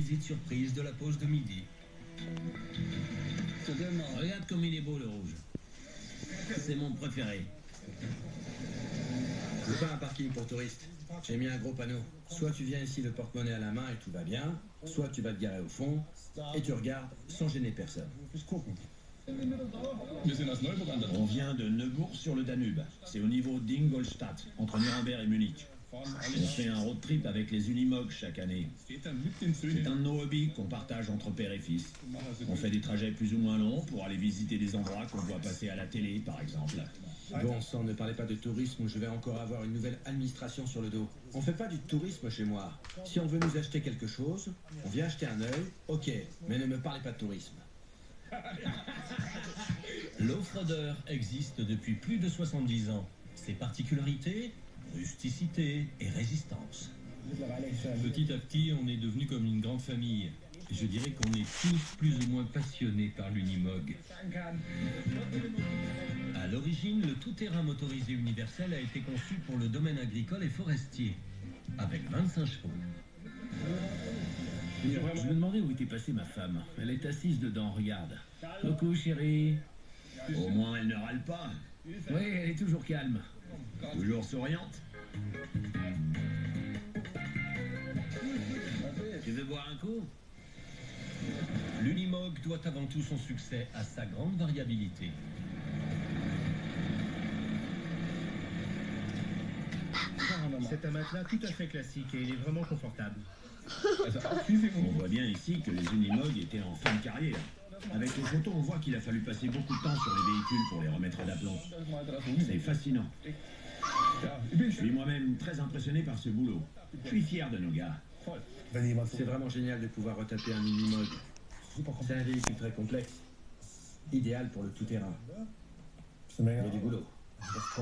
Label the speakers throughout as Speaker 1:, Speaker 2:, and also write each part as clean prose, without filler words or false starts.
Speaker 1: visite surprise de la pause de midi. Regarde comme il est beau le rouge. C'est mon préféré.
Speaker 2: C'est pas un parking pour touristes. J'ai mis un gros panneau. Soit tu viens ici le porte-monnaie à la main et tout va bien, soit tu vas te garer au fond et tu regardes sans gêner personne.
Speaker 3: On vient de Neubourg sur le Danube. C'est au niveau d'Ingolstadt, entre Nuremberg et Munich. On fait un road trip avec les Unimog chaque année. C'est un de nos hobbies qu'on partage entre père et fils. On fait des trajets plus ou moins longs pour aller visiter des endroits qu'on voit passer à la télé, par exemple.
Speaker 2: Bon sang, ne parlez pas de tourisme où je vais encore avoir une nouvelle administration sur le dos. On fait pas du tourisme chez moi. Si on veut nous acheter quelque chose, on vient acheter un œil, ok, mais ne me parlez pas de tourisme.
Speaker 1: L'offroader existe depuis plus de 70 ans. Ses particularités, rusticité et résistance. Petit à petit, on est devenu comme une grande famille. Je dirais qu'on est tous plus ou moins passionnés par l'Unimog. À l'origine, le tout-terrain motorisé universel a été conçu pour le domaine agricole et forestier, avec 25 chevaux.
Speaker 3: Je me demandais où était passée ma femme. Elle est assise dedans, regarde. Coucou chérie. Au moins elle ne râle pas. Oui, elle est toujours calme. Toujours souriante.
Speaker 1: Tu veux boire un coup? L'Unimog doit avant tout son succès à sa grande variabilité.
Speaker 4: C'est un matelas tout à fait classique et il est vraiment confortable.
Speaker 3: On voit bien ici que les Unimog étaient en fin de carrière. Avec les photos, on voit qu'il a fallu passer beaucoup de temps sur les véhicules pour les remettre à d'aplomb. C'est fascinant. Je suis moi-même très impressionné par ce boulot. Je suis fier de nos gars.
Speaker 2: C'est vraiment génial de pouvoir retaper un Unimog. C'est un véhicule très complexe. Idéal pour le tout-terrain. Il y a du boulot.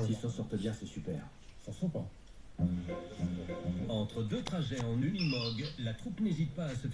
Speaker 2: S'ils s'en sortent bien, c'est super.
Speaker 1: Entre deux trajets en Unimog, la troupe n'hésite pas à se faire